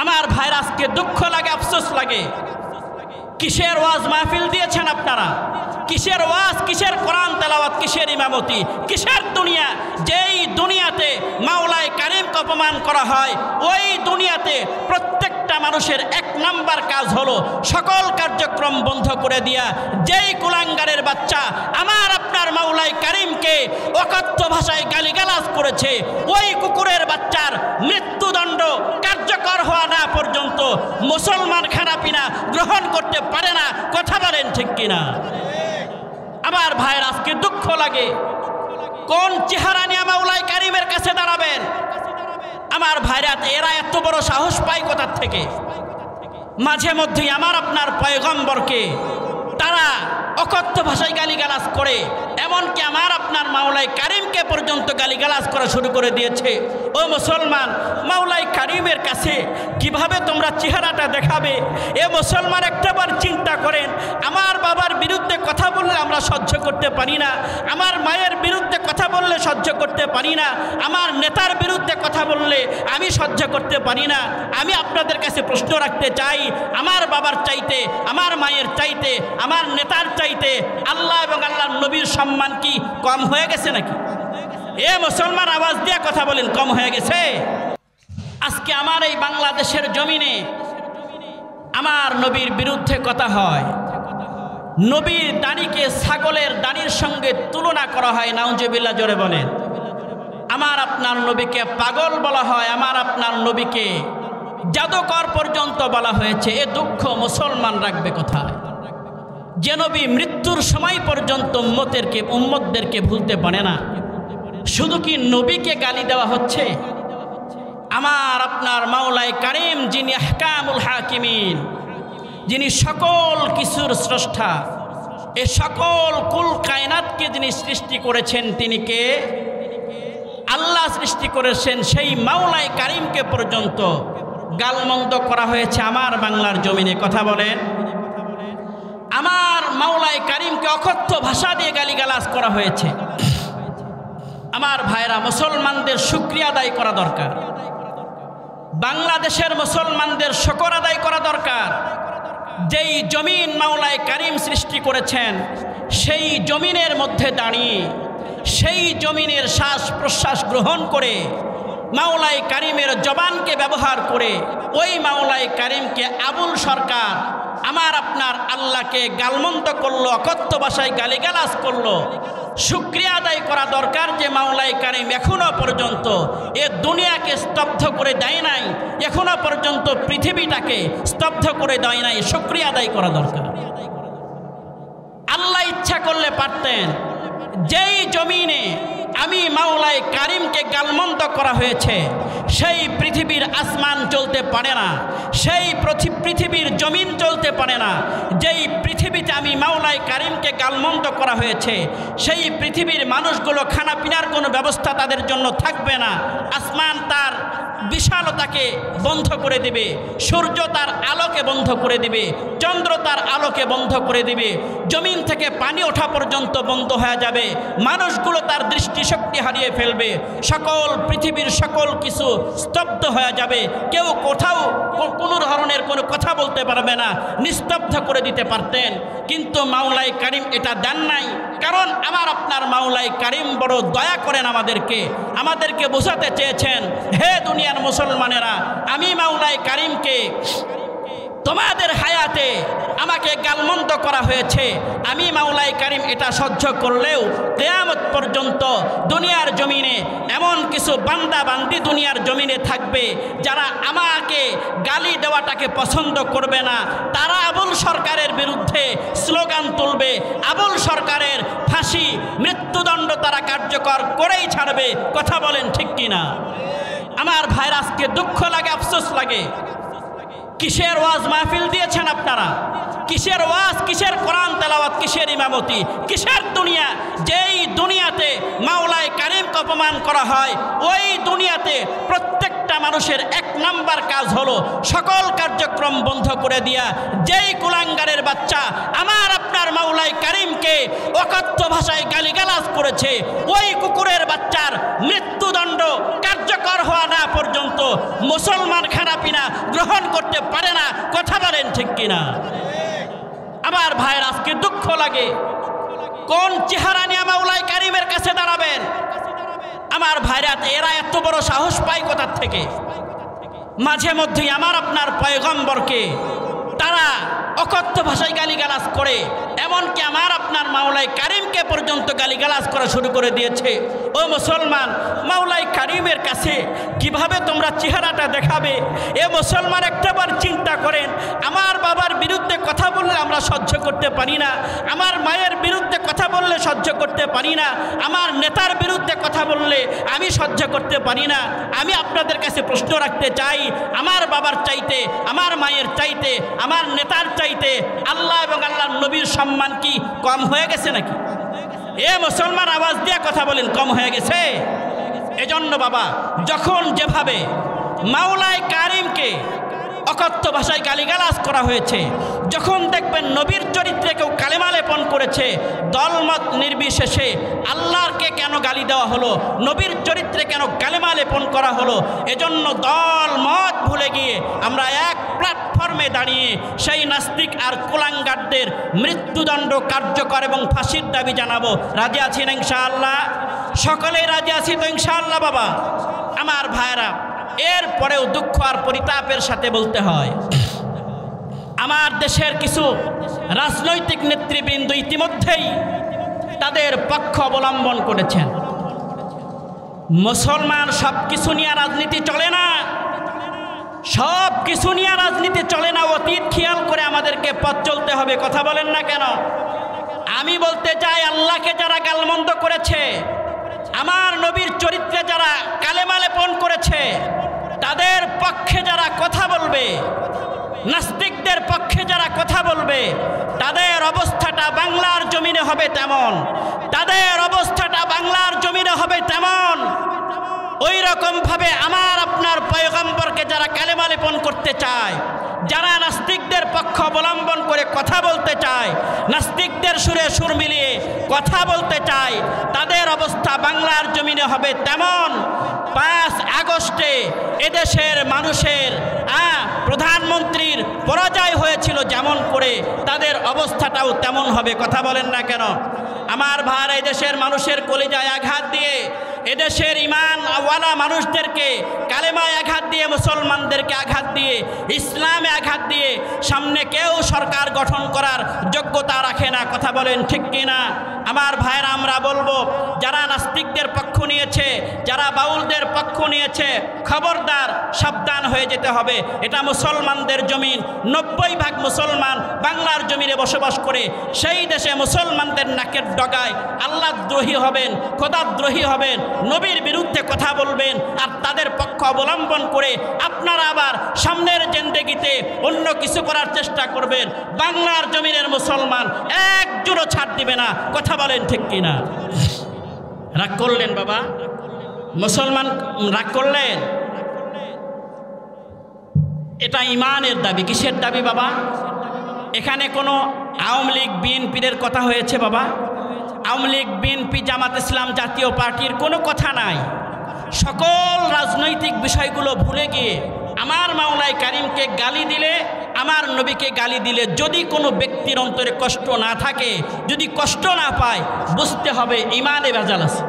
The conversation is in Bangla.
আমার ভাইরা আজকে দুঃখ লাগে, আফসোস লাগে। কিসের ওয়াজ মাহফিল দিয়েছেন আপনারা? কিসের ওয়াজ, কিসের কোরআন তেলাওয়াত, কিসের ইমামতি, কিসের দুনিয়া? যেই দুনিয়াতে মাওলায়ে কারিমকে অপমান করা হয়, ওই দুনিয়াতে প্রত্যেকটা মানুষের এক নাম্বার কাজ হলো সকল কার্যক্রম বন্ধ করে দিয়া যেই কুলাঙ্গারের বাচ্চা আমার আপনার মাওলায়ে কারিমকে অকথ্য ভাষায় গালিগালাজ করেছে, ওই কুকুরের বাচ্চার মৃত্যুদণ্ড কার্যকর হওয়া না পর্যন্ত মুসলমান খানাপিনা গ্রহণ করতে পারে না। কথা বলেন ঠিক কিনা? আমার ভাইয়ের আজকে দুঃখ লাগে, কোন চেহারা নিয়ে মাওলায়ে কারিমের কাছে দাঁড়াবেন? আমার ভাইরা এরা এত বড় সাহস পায় কোথা থেকে? মাঝে মধ্যেই আমার আপনার পয়গম্বরকে তারা অকথ্য ভাষায় গালিগালাজ করে, এমনকি আমার আপনার মাওলায়ে কারিমকে পর্যন্ত গালিগালাজ করা শুরু করে দিয়েছে। ও মুসলমান, মাওলায়ে কারিমের কাছে কিভাবে তোমরা চেহারাটা দেখাবে? এ মুসলমান একটাবার চিন্তা করেন, আমার বাবার বিরুদ্ধে কথা বললে আমরা সহ্য করতে পারি না, আমার মায়ের বিরুদ্ধে কথা বললে সহ্য করতে পারি না, আমার নেতার বিরুদ্ধে কথা বললে আমি সহ্য করতে পারি না। আমি আপনাদের কাছে প্রশ্ন রাখতে চাই, আমার বাবার চাইতে, আমার মায়ের চাইতে, আমার নেতার চাইতে আল্লাহ এবং আল্লাহর নবীর সম্মান কি কম হয়ে গেছে নাকি? এ মুসলমান আওয়াজ দিয়ে কথা বলেন, কম হয়ে গেছে? আজকে আমার এই বাংলাদেশের জমিনে আমার নবীর বিরুদ্ধে কথা হয়, নবীর দাড়িকে ছাগলের দাড়ির সঙ্গে তুলনা করা হয়, নাউজুবিল্লাহ, জোরে বলেন। আমার আপনার নবীকে পাগল বলা হয়, আমার আপনার নবীকে জাদুকর পর্যন্ত বলা হয়েছে। এ দুঃখ মুসলমান রাখবে কোথায়? যে নবী মৃত্যুর সময় পর্যন্ত উম্মতদেরকে ভুলতে পারে না, শুধু কি নবীকে গালি দেওয়া হচ্ছে? আমার আপনার মাওলায়ে কারিম, যিনি আহকামুল হাকিমিন, যিনি সকল কিছুর স্রষ্টা, এ সকল কুল কায়নাতকে যিনি সৃষ্টি করেছেন, তিনি কে? আল্লাহ সৃষ্টি করেছেন। সেই মাওলায়ে কারিমকে পর্যন্ত গালমন্দ করা হয়েছে আমার বাংলার জমিনে। কথা বলেন। আমার মাওলায়ে কারিমকে অকথ্য ভাষা দিয়ে গালিগালাজ করা হয়েছে। আমার ভাইরা, মুসলমানদের শুকরিয়া আদায় করা দরকার, বাংলাদেশের মুসলমানদের শুকর আদায় করা দরকার। যেই জমিন মাওলায়ে কারিম সৃষ্টি করেছেন, সেই জমিনের মধ্যে দাঁড়িয়ে, সেই জমিনের শ্বাস প্রশ্বাস গ্রহণ করে, মাওলায়ে কারিমের জবানকে ব্যবহার করে ওই মাওলায়ে কারিমকে আবুল সরকার আমার আপনার আল্লাহকে গালমন্দ করলো, অকথ্য ভাষায় গালিগালাজ করলো। শুকরিয়া আদায় করা দরকার যে মাওলায়ে কারিম এখনো পর্যন্ত এ দুনিয়াকে স্তব্ধ করে দেয় নাই, এখনো পর্যন্ত পৃথিবীটাকে স্তব্ধ করে দেয় নাই। শুকরিয়া আদায় করা দরকার। আল্লাহ ইচ্ছা করলে পারতেন, যেই জমিনে আমি মাওলায়ে কারিমকে গালমন্দ করা হয়েছে, সেই পৃথিবীর আসমান চলতে পারে না, সেই পৃথিবীর জমিন চলতে পারে না। যেই পৃথিবীতে আমি মাওলায়ে কারিমকে গালমন্দ করা হয়েছে, সেই পৃথিবীর মানুষগুলো খানা পিনার কোনো ব্যবস্থা তাদের জন্য থাকবে না। আসমান তার বিশালতাকে বন্ধ করে দিবে, সূর্য তার আলোকে বন্ধ করে দিবে, চন্দ্র তার আলোকে বন্ধ করে দিবে, জমিন থেকে পানি ওঠা পর্যন্ত বন্ধ হয়ে যাবে, মানুষগুলো তার দৃষ্টিশক্তি হারিয়ে ফেলবে, সকল পৃথিবীর সকল কিছু স্তব্ধ হয়ে যাবে, কেউ কোথাও কোনো ধরনের কোনো কথা বলতে পারবে না, নিস্তব্ধ করে দিতে পারতেন। কিন্তু মাওলায়ে কারিম এটা দেন নাই, কারণ আমার আপনার মাওলায়ে কারিম বড় দয়া করেন আমাদেরকে বোঝাতে চেয়েছেন, হে দুনিয়ার মুসলমানেরা, আমি মাওলায়ে কারিমকে তোমাদের হায়াতে আমাকে গালমন্দ করা হয়েছে, আমি মাওলায়ে কারিম এটা সহ্য করলেও কিয়ামত পর্যন্ত দুনিয়ার জমিনে এমন কিছু বান্দা বান্দি দুনিয়ার জমিনে থাকবে যারা আমাকে গালি দেওয়াটাকে পছন্দ করবে না। তারা আবুল সরকারের বিরুদ্ধে স্লোগান তুলবে, আবুল সরকারের ফাঁসি, মৃত্যুদণ্ড তারা কার্যকর করেই ছাড়বে। কথা বলেন ঠিক কিনা? আমার ভাইরা আজকে দুঃখ লাগে, আফসোস লাগে। কিসের ওয়াজ মাহফিল দিয়েছেন আপনারা? কিসের ওয়াজ, কিসের কোরআন তেলাওয়াত, কিসের ইমামতি, কিসের দুনিয়া? যেই দুনিয়াতে মাওলায়ে কারিমকে অপমান করা হয়, ওই দুনিয়াতে প্রত্যেকটা মানুষের এক নাম্বার কাজ হলো সকল কার্যক্রম বন্ধ করে দিয়া যেই কুলাঙ্গারের বাচ্চা আমার আপনার মাওলাই কারিমকে অকথ্য ভাষায় গালিগালাজ করেছে, ওই কুকুরের বাচ্চার মৃত্যুদণ্ড কার্যকর হওয়া না পর্যন্ত মুসলমান খানাপিনা গ্রহণ করতে পারে না। কথা বলেন ঠিক কিনা? আমার ভাইয়ের আজকে দুঃখ লাগে, কোন চেহারা নিয়ে মাওলাই কারিমের কাছে দাঁড়াবেন? আমার ভাইরা এরা এত বড় সাহস পায় কোথা থেকে? মাঝে মধ্যেই আমার আপনার পয়গম্বরকে তারা অকথ্য ভাষায় গালিগালাজ করে, এমনকি আমার আপনার মাওলাই কারিমকে পর্যন্ত গালিগালাজ করা শুরু করে দিয়েছে। ও মুসলমান, মাওলাই কারিমের কাছে কিভাবে তোমরা চেহারাটা দেখাবে? এ মুসলমান একটাবার চিন্তা করেন, আমার বাবার বিরুদ্ধে কথা বললে আমরা সহ্য করতে পারি না, আমার মায়ের বিরুদ্ধে কথা বললে সহ্য করতে পারি না, আমার নেতার বিরুদ্ধে কথা বললে আমি সহ্য করতে পারি না। আমি আপনাদের কাছে প্রশ্ন রাখতে চাই, আমার বাবার চাইতে, আমার মায়ের চাইতে, আমার নেতার চাইতে আল্লাহ এবং আল্লাহর নবীর সম্মান কি কম হয়ে গেছে নাকি? এ মুসলমান আওয়াজ দিয়ে কথা বলেন, কম হয়ে গেছে? এজন্য বাবা, যখন যেভাবে মাওলাই কারিমকে অকথ্য ভাষায় গালিগালাজ করা হয়েছে, যখন দেখবেন নবীর চরিত্রে কেউ কালেমা লেপন করেছে, দলমত নির্বিশেষে আল্লাহকে কেন গালি দেওয়া হলো, নবীর চরিত্রে কেন কালেমা লেপন করা হলো, এজন্য দল মত ভুলে গিয়ে আমরা এক প্ল্যাটফর্মে দাঁড়িয়ে সেই নাস্তিক আর কুলাঙ্গারদের মৃত্যুদণ্ড কার্যকর এবং ফাঁসির দাবি জানাবো। রাজি আছি না ইনশাআল্লাহ? সকলেই রাজি আছি তো ইনশাআল্লাহ? বাবা আমার ভাইরা, এরপরেও দুঃখ আর পরিতাপের সাথে বলতে হয়, আমার দেশের কিছু রাজনৈতিক নেতৃবৃন্দ ইতিমধ্যেই তাদের পক্ষ অবলম্বন করেছেন। মুসলমান সব কিছু নিয়ে রাজনীতি চলে না, সব কিছু নিয়ে রাজনীতি চলে না। অতীত খেয়াল করে আমাদেরকে পথ চলতে হবে। কথা বলেন না কেন? আমি বলতে চাই, আল্লাহকে যারা গালমন্দ করেছে, আমার নবীর চরিত্রে যারা কালেমা লেপন করেছে, তাদের পক্ষে যারা কথা বলবে, নাস্তিকদের পক্ষে যারা কথা বলবে, তাদের অবস্থাটা বাংলার জমিনে হবে তেমন, তাদের অবস্থাটা বাংলার জমিনে হবে তেমন। ওই রকম ভাবে আমার আপনার পয়গম্বরকে যারা কালেমা লেপন করতে চায়, যারা নাস্তিকদের পক্ষ অবলম্বন করে কথা বলতে চায়, নাস্তিকদের সুরে সুর মিলিয়ে কথা বলতে চায়, তাদের অবস্থা বাংলার জমিনে হবে তেমন। 5 আগস্টে এদেশের মানুষের প্রধানমন্ত্রীর পরাজয় হয়েছিল যেমন করে, তাদের অবস্থাটাও তেমন হবে। কথা বলেন না কেন? আমার ভাই, এই দেশের মানুষের কলিজায় আঘাত দিয়ে, এদেশের ইমানওয়ালা মানুষদেরকে কালেমায় আঘাত দিয়ে, মুসলমানদেরকে আঘাত দিয়ে, ইসলামে আঘাত দিয়ে সামনে কেউ সরকার গঠন করার যোগ্যতা রাখে না। কথা বলেন ঠিক কিনা? আমার ভাইরা, আমরা বলবো, যারা নাস্তিকদের পক্ষ নিয়েছে, যারা বাউলদের পক্ষ নিয়েছে, খবরদার, সাবধান হয়ে যেতে হবে। এটা মুসলমানদের জমিন, 90% মুসলমান বাংলার জমিনে বসবাস করে। সেই দেশে মুসলমানদের নাকের ডগায় আল্লাহদ্রোহী হবেন, খোদাদ্রোহী হবেন, নবীর বিরুদ্ধে কথা বলবেন, আর তাদের পক্ষ অবলম্বন করে আপনারা আবার সামনের জিন্দেগিতে অন্য কিছু করার চেষ্টা করবেন। বাংলার জমিনের মুসলমান একজনও ছাড় দিবে না। কথা বলেন ঠিক কিনা? রাগ করলেন বাবা? মুসলমান রাগ করলেন? এটা ইমানের দাবি। কিসের দাবি বাবা? এখানে কোনো আওয়ামী লীগ বিএনপির কথা হয়েছে বাবা? আওয়ামী লীগ বিএনপি জামাত ইসলাম জাতীয় পার্টির কোনো কথা নাই। সকল রাজনৈতিক বিষয়গুলো ভুলে গিয়ে আমার মাওলাই কারিমকে গালি দিলে, আমার নবীকে গালি দিলে যদি কোনো ব্যক্তির অন্তরে কষ্ট না থাকে, যদি কষ্ট না পায়, বুঝতে হবে ইমানে ভেজাল আছে।